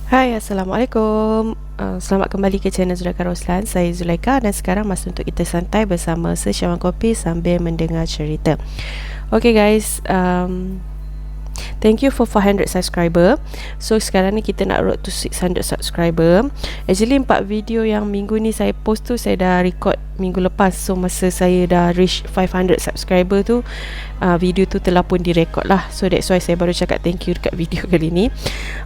Hai, Assalamualaikum. Selamat kembali ke channel Zulaika Roslan. Saya Zulaika dan sekarang masa untuk kita santai bersama secawan kopi sambil mendengar cerita. Okay guys, thank you for 400 subscriber. So sekarang ni kita nak road to 600 subscriber. Actually 4 video yang minggu ni saya post tu saya dah record minggu lepas. So masa saya dah reach 500 subscriber tu, video tu telah pun direkod lah. So that's why saya baru cakap thank you dekat video kali ni.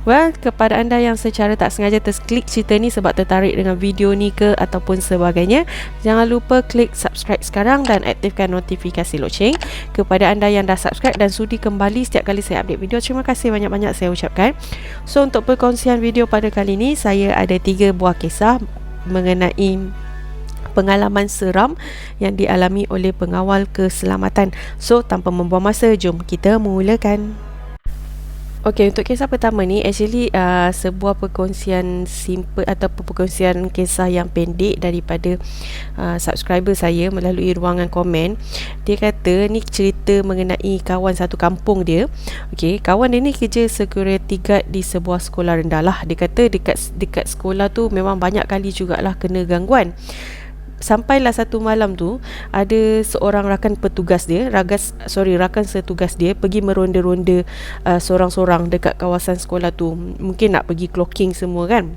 Well, kepada anda yang secara tak sengaja terklik cerita ni sebab tertarik dengan video ni ke ataupun sebagainya, jangan lupa klik subscribe sekarang dan aktifkan notifikasi loceng. Kepada anda yang dah subscribe dan sudi kembali setiap kali saya update video, terima kasih banyak-banyak saya ucapkan. So untuk perkongsian video pada kali ni, saya ada 3 buah kisah mengenai pengalaman seram yang dialami oleh pengawal keselamatan. So tanpa membuang masa, jom kita mulakan. Okey, untuk kisah pertama ni actually sebuah perkongsian simple ataupun perkongsian kisah yang pendek daripada subscriber saya melalui ruangan komen. Dia kata ni cerita mengenai kawan satu kampung dia. Okey, kawan dia ni kerja security guard di sebuah sekolah rendah lah. Dia kata dekat sekolah tu memang banyak kali jugalah kena gangguan. Sampailah satu malam tu ada seorang rakan setugas dia pergi meronda-ronda sorang-sorang dekat kawasan sekolah tu. Mungkin nak pergi clocking semua kan.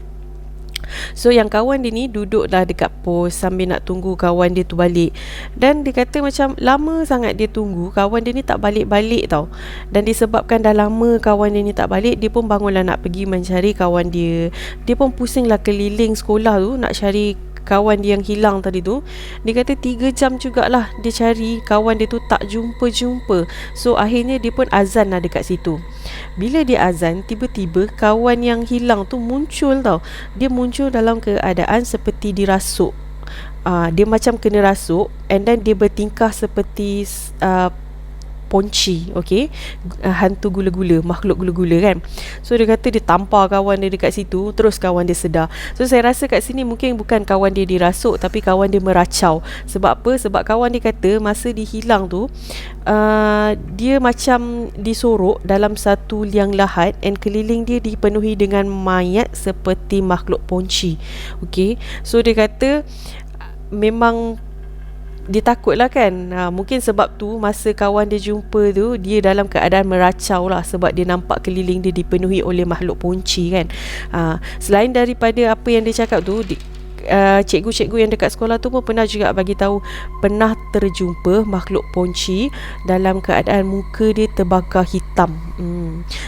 So yang kawan dia ni duduklah dekat pos sambil nak tunggu kawan dia tu balik. Dan dia kata macam lama sangat dia tunggu, kawan dia ni tak balik-balik tau. Dan disebabkan dah lama kawan dia ni tak balik, dia pun bangunlah nak pergi mencari kawan dia. Dia pun pusinglah keliling sekolah tu nak cari kawan dia yang hilang tadi tu. Dia kata 3 jam jugalah dia cari kawan dia tu, tak jumpa-jumpa. So akhirnya dia pun azan lah dekat situ. Bila dia azan, tiba-tiba kawan yang hilang tu muncul tau. Dia muncul dalam keadaan seperti dirasuk. Dia macam kena rasuk, and then dia bertingkah seperti ponci, okey, hantu gula-gula, makhluk gula-gula kan. So dia kata dia tampar kawan dia dekat situ, terus kawan dia sedar. So saya rasa kat sini mungkin bukan kawan dia dirasuk, tapi kawan dia meracau. Sebab apa? Sebab kawan dia kata masa dia hilang tu, dia macam disorok dalam satu liang lahat, and keliling dia dipenuhi dengan mayat seperti makhluk ponci. Okey, so dia kata memang dia takut lah kan. Mungkin sebab tu masa kawan dia jumpa tu, dia dalam keadaan meracau lah, sebab dia nampak keliling dia dipenuhi oleh makhluk ponci kan. Selain daripada apa yang dia cakap tu, cikgu-cikgu yang dekat sekolah tu pun pernah juga bagi tahu pernah terjumpa makhluk ponci dalam keadaan muka dia terbakar hitam.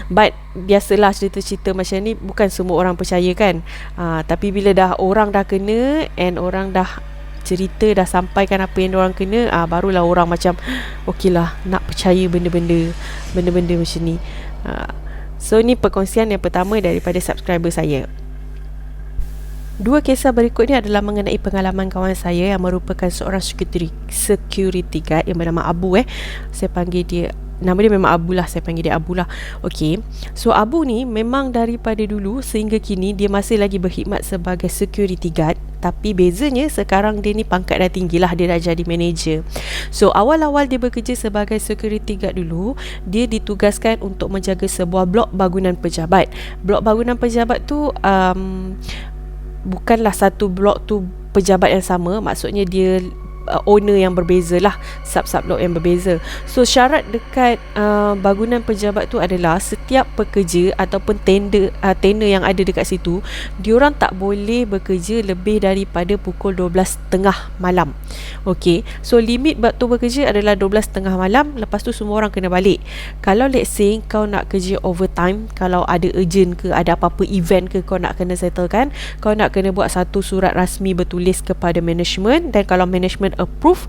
But biasalah cerita-cerita macam ni bukan semua orang percaya kan. Tapi bila orang dah kena and orang dah cerita, dah sampaikan apa yang diorang kena, barulah orang macam okeylah nak percaya benda-benda macam ni. So ni perkongsian yang pertama daripada subscriber saya. 2 kisah berikut ni adalah mengenai pengalaman kawan saya yang merupakan seorang security guard yang bernama Abu. Saya panggil dia, nama dia memang Abu lah, saya panggil dia Abu lah. Okay, so Abu ni memang daripada dulu sehingga kini dia masih lagi berkhidmat sebagai security guard. Tapi bezanya sekarang dia ni pangkat dah tinggi lah, dia dah jadi manager. So awal-awal dia bekerja sebagai security guard dulu, dia ditugaskan untuk menjaga sebuah blok bangunan pejabat. Blok bangunan pejabat tu bukanlah satu blok tu pejabat yang sama, maksudnya dia owner yang berbeza lah, sub-sub blok yang berbeza. So syarat dekat bangunan pejabat tu adalah setiap pekerja ataupun tender yang ada dekat situ, diorang tak boleh bekerja lebih daripada pukul 12.30 malam. Okay, so limit waktu bekerja adalah 12.30 malam. Lepas tu semua orang kena balik. Kalau let's say kau nak kerja overtime, kalau ada urgent ke, ada apa-apa event ke kau nak kena settlekan, kau nak kena buat satu surat rasmi bertulis kepada management, dan kalau management approve,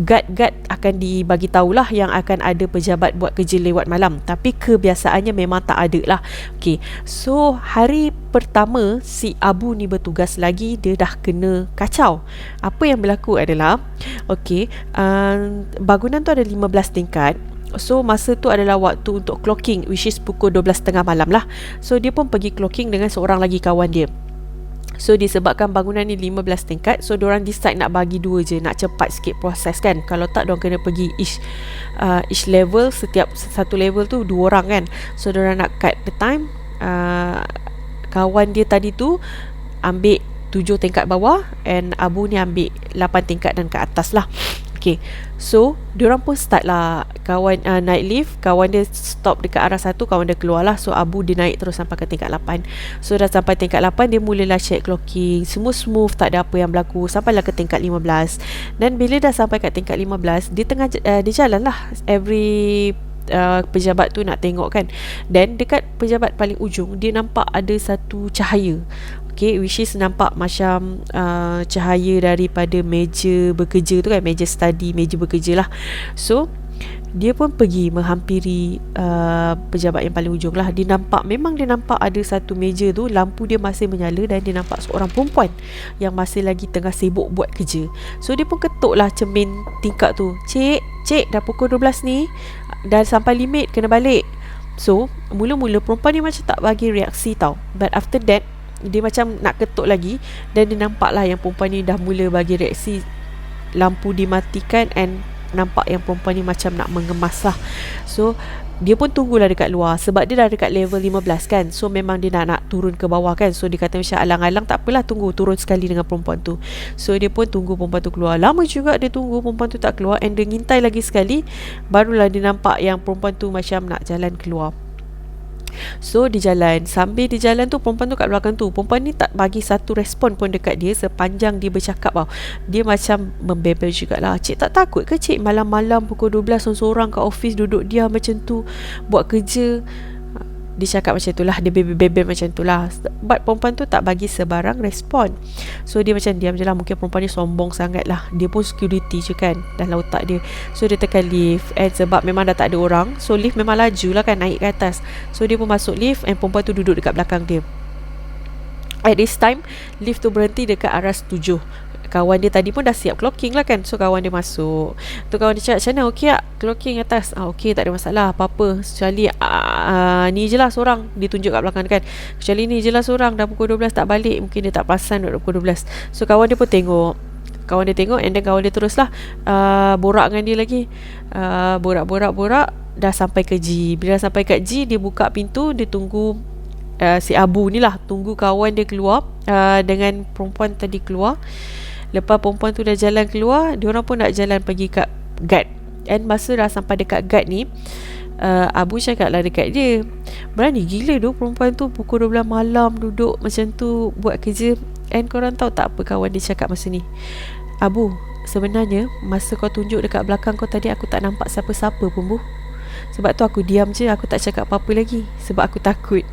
guard akan dibagi tahulah yang akan ada pejabat buat kerja lewat malam. Tapi kebiasaannya memang tak ada lah. Okay, so hari pertama si Abu ni bertugas lagi, dia dah kena kacau. Apa yang berlaku adalah, okay, bangunan tu ada 15 tingkat. So masa tu adalah waktu untuk clocking, which is pukul 12.30 malam lah. So dia pun pergi clocking dengan seorang lagi kawan dia. So disebabkan bangunan ni 15 tingkat, so diorang decide nak bagi 2 je, nak cepat sikit proses kan. Kalau tak diorang kena pergi each level, setiap satu level tu 2 orang kan. So diorang nak cut the time, kawan dia tadi tu ambil 7 tingkat bawah, and Abu ni ambil 8 tingkat dan ke atas lah. Okay, so diorang pun start lah kawan naik lift. Kawan dia stop dekat arah 1, kawan dia keluar lah. So Abu dia naik terus sampai ke tingkat 8. So dah sampai tingkat 8, dia mulalah check clocking, semua smooth, tak ada apa yang berlaku. Sampailah ke tingkat 15. Dan bila dah sampai kat tingkat 15, dia tengah dia jalan lah. Every pejabat tu nak tengok kan. Dan dekat pejabat paling ujung, dia nampak ada satu cahaya. Okay, which is nampak macam cahaya daripada meja bekerja tu kan, meja study, meja bekerja lah. So dia pun pergi menghampiri pejabat yang paling ujung lah. Memang dia nampak ada satu meja tu, lampu dia masih menyala, dan dia nampak seorang perempuan yang masih lagi tengah sibuk buat kerja. So dia pun ketuk lah cermin tingkap tu, Cik, dah pukul 12 ni, dah sampai limit, kena balik. So mula-mula perempuan ni macam tak bagi reaksi tau. But after that, dia macam nak ketuk lagi, dan dia nampak lah yang perempuan ni dah mula bagi reaksi. Lampu dimatikan, and nampak yang perempuan ni macam nak mengemas lah. So dia pun tunggulah dekat luar, sebab dia dah dekat level 15 kan. So memang dia nak turun ke bawah kan. So dia kata macam alang-alang, tak apalah, tunggu turun sekali dengan perempuan tu. So dia pun tunggu perempuan tu keluar. Lama juga dia tunggu perempuan tu tak keluar, and dia ngintai lagi sekali. Barulah dia nampak yang perempuan tu macam nak jalan keluar. So dia jalan. Sambil dia jalan tu, perempuan tu kat belakang tu, perempuan ni tak bagi satu respon pun dekat dia sepanjang dia bercakap tau. Dia macam membebel jugalah. Cik tak takut ke cik malam-malam pukul 12 seorang-seorang kat office duduk diam macam tu buat kerja? Dia cakap macam tu lah, dia bebel macam tu lah. But perempuan tu tak bagi sebarang respon. So dia macam diam je lah. Mungkin perempuan ni sombong sangat lah. Dia pun security je kan dalam otak dia. So dia tekan lift, and sebab memang dah tak ada orang, so lift memang laju lah kan naik ke atas. So dia pun masuk lift, and perempuan tu duduk dekat belakang dia. At this time, lift tu berhenti dekat arah 7. Kawan dia tadi pun dah siap clocking lah kan. So kawan dia masuk. Tu kawan dia cakap, macam mana, okey tak clocking atas? Okey, tak ada masalah, apa-apa, kecuali ni je lah seorang. Dia tunjuk kat belakang kan, kecuali ni je lah seorang, dah pukul 12 tak balik, mungkin dia tak perasan dah pukul 12. So kawan dia pun tengok. And then kawan dia teruslah borak dengan dia lagi. Borak. Dah sampai ke G. Bila dah sampai kat G, dia buka pintu. Dia tunggu si Abu ni lah, tunggu kawan dia keluar dengan perempuan tadi keluar. Lepas perempuan tu dah jalan keluar, diorang pun nak jalan pergi kat guard. And masa dah sampai dekat guard ni, Abu cakap lah dekat dia, berani gila tu perempuan tu pukul 12 malam duduk macam tu buat kerja. And korang tahu tak apa kawan dia cakap masa ni? Abu, sebenarnya masa kau tunjuk dekat belakang kau tadi, aku tak nampak siapa-siapa pun, Bu. Sebab tu aku diam je, aku tak cakap apa-apa lagi, sebab aku takut.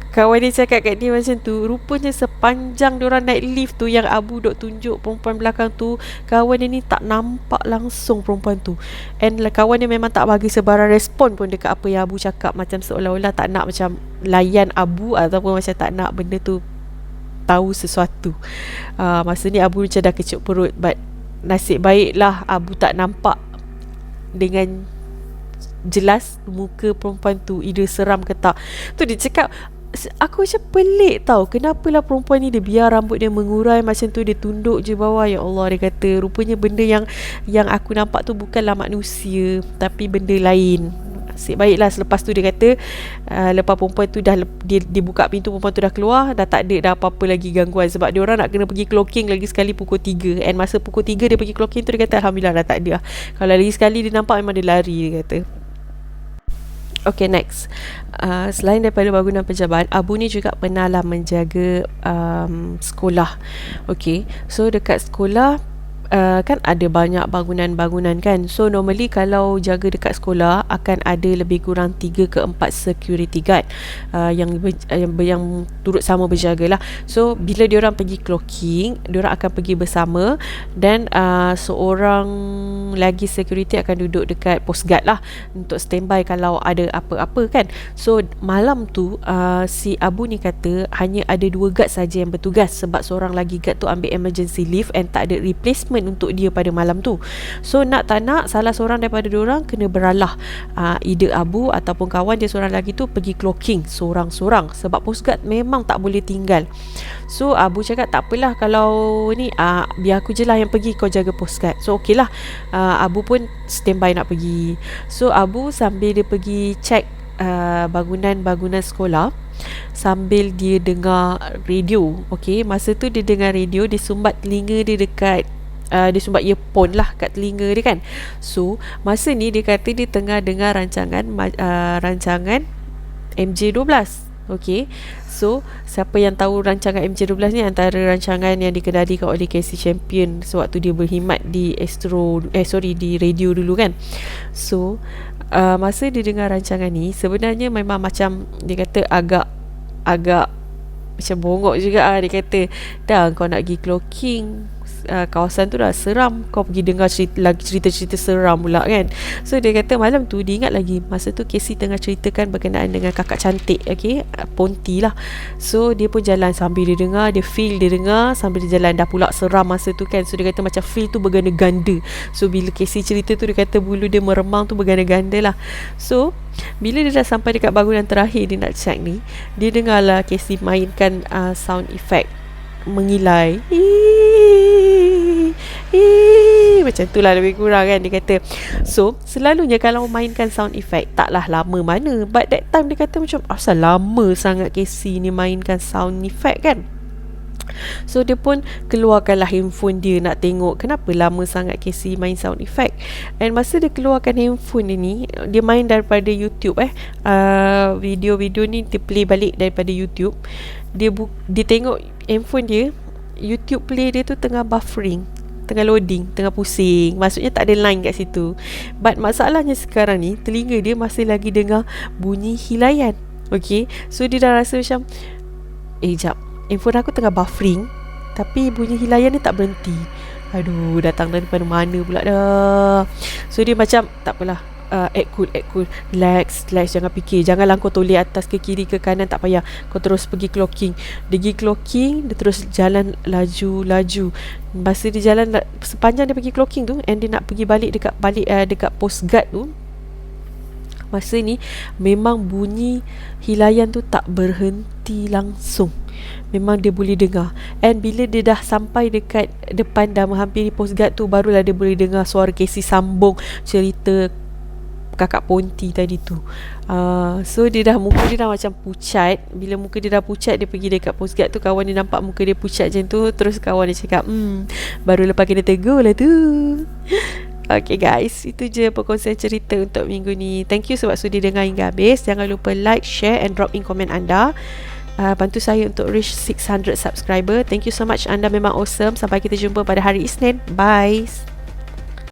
Kawan dia cakap kat dia macam tu. Rupanya sepanjang diorang naik lift tu, yang Abu duk tunjuk perempuan belakang tu, kawan dia ni tak nampak langsung perempuan tu. And kawan dia memang tak bagi sebarang respon pun dekat apa yang Abu cakap. Macam seolah-olah tak nak macam layan Abu, ataupun macam tak nak benda tu tahu sesuatu. Masa ni Abu macam dah kecut perut. But nasib baiklah Abu tak nampak dengan jelas muka perempuan tu, either seram ke tak. Tu dia cakap, aku macam pelik tau, kenapalah perempuan ni dia biar rambut dia mengurai macam tu, dia tunduk je bawah. Ya Allah, dia kata rupanya benda yang aku nampak tu bukanlah manusia, tapi benda lain. Nasib baiklah selepas tu dia kata lepas perempuan tu dah dia buka pintu, perempuan tu dah keluar, dah tak ada dah apa-apa lagi gangguan. Sebab dia orang nak kena pergi clocking lagi sekali pukul 3. And masa pukul 3 dia pergi clocking tu, dia kata Alhamdulillah dah tak ada. Kalau lagi sekali dia nampak, memang dia lari, dia kata. Okay, next. Selain daripada bangunan pejabat, Abu ni juga pernah lah menjaga sekolah. Okay, so dekat sekolah kan ada banyak bangunan-bangunan kan. So normally kalau jaga dekat sekolah akan ada lebih kurang 3 ke 4 security guard yang turut sama berjaga lah. So bila diorang pergi clocking, diorang akan pergi bersama, dan seorang lagi security akan duduk dekat post guard lah untuk standby kalau ada apa-apa kan. So malam tu si Abu ni kata hanya ada 2 guard saja yang bertugas, sebab seorang lagi guard tu ambil emergency leave and tak ada replacement untuk dia pada malam tu. So nak tak nak, salah seorang daripada diorang kena beralah, either Abu ataupun kawan dia seorang lagi tu pergi clocking seorang-seorang, sebab post guard memang tak boleh tinggal. So Abu cakap tak apalah kalau ni biar aku je lah yang pergi, kau jaga post guard. So okey lah, Abu pun standby nak pergi. So Abu sambil dia pergi check bangunan-bangunan sekolah, sambil dia dengar radio. Okay, masa tu dia dengar radio, dia sumbat telinga dia dekat dia sumbat earphone lah kat telinga dia kan. So masa ni dia kata dia tengah dengar rancangan MJ12. Okay, so siapa yang tahu rancangan MJ12 ni, antara rancangan yang dikendalikan oleh Casey Champion sewaktu dia berkhidmat di di radio dulu kan. So masa dia dengar rancangan ni, sebenarnya memang macam dia kata agak macam bongok juga dia kata, dah kau nak pergi clocking, kawasan tu dah seram, kau pergi dengar cerita-cerita seram pula kan. So dia kata malam tu dia ingat lagi masa tu Casey tengah ceritakan berkenaan dengan kakak cantik, okay, Ponti lah. So dia pun jalan sambil dia dengar, dia dengar sambil dia jalan, dah pula seram masa tu kan. So dia kata macam feel tu berganda-ganda. So bila Casey cerita tu, dia kata bulu dia meremang tu berganda-ganda lah. So bila dia dah sampai dekat bangunan terakhir dia nak check ni, dia dengar lah Casey mainkan sound effect mengilai, macam tu lah lebih kurang kan dia kata. So selalunya kalau mainkan sound effect taklah lama mana, but that time dia kata macam asal lama sangat Casey ni mainkan sound effect kan. So dia pun keluarkanlah handphone dia nak tengok kenapa lama sangat Casey main sound effect. And masa dia keluarkan handphone dia ni, dia main daripada YouTube video-video ni dia play balik daripada YouTube. Dia tengok handphone dia, YouTube play dia tu tengah buffering, tengah loading, tengah pusing, maksudnya tak ada line kat situ. But masalahnya sekarang ni telinga dia masih lagi dengar bunyi hilayan. Okay, so dia dah rasa macam jap, handphone aku tengah buffering tapi bunyi hilayan ni tak berhenti. Aduh, datang daripada mana pula dah. So dia macam tak apalah, act cool, relax, jangan fikir, janganlah kau toleh atas ke kiri ke kanan, tak payah, kau terus pergi clocking. Dia pergi clocking, dia terus jalan laju. Masa dia jalan sepanjang dia pergi clocking tu, and dia nak pergi balik dekat post guard tu, masa ni memang bunyi hilayan tu tak berhenti langsung. Memang dia boleh dengar. And bila dia dah sampai dekat depan, dah menghampiri post guard tu, barulah dia boleh dengar suara Casey sambung cerita kakak Ponti tadi tu. So dia dah, muka dia dah macam pucat. Bila muka dia dah pucat, dia pergi dekat post guard tu, kawan dia nampak muka dia pucat macam tu. Terus kawan dia cakap, baru lepas kena tegur lah tu. Okay guys, itu je perkongsian cerita untuk minggu ni. Thank you sebab sudi dengar hingga habis. Jangan lupa like, share and drop in komen anda. Bantu saya untuk reach 600 subscriber. Thank you so much, anda memang awesome. Sampai kita jumpa pada hari Isnin. Bye.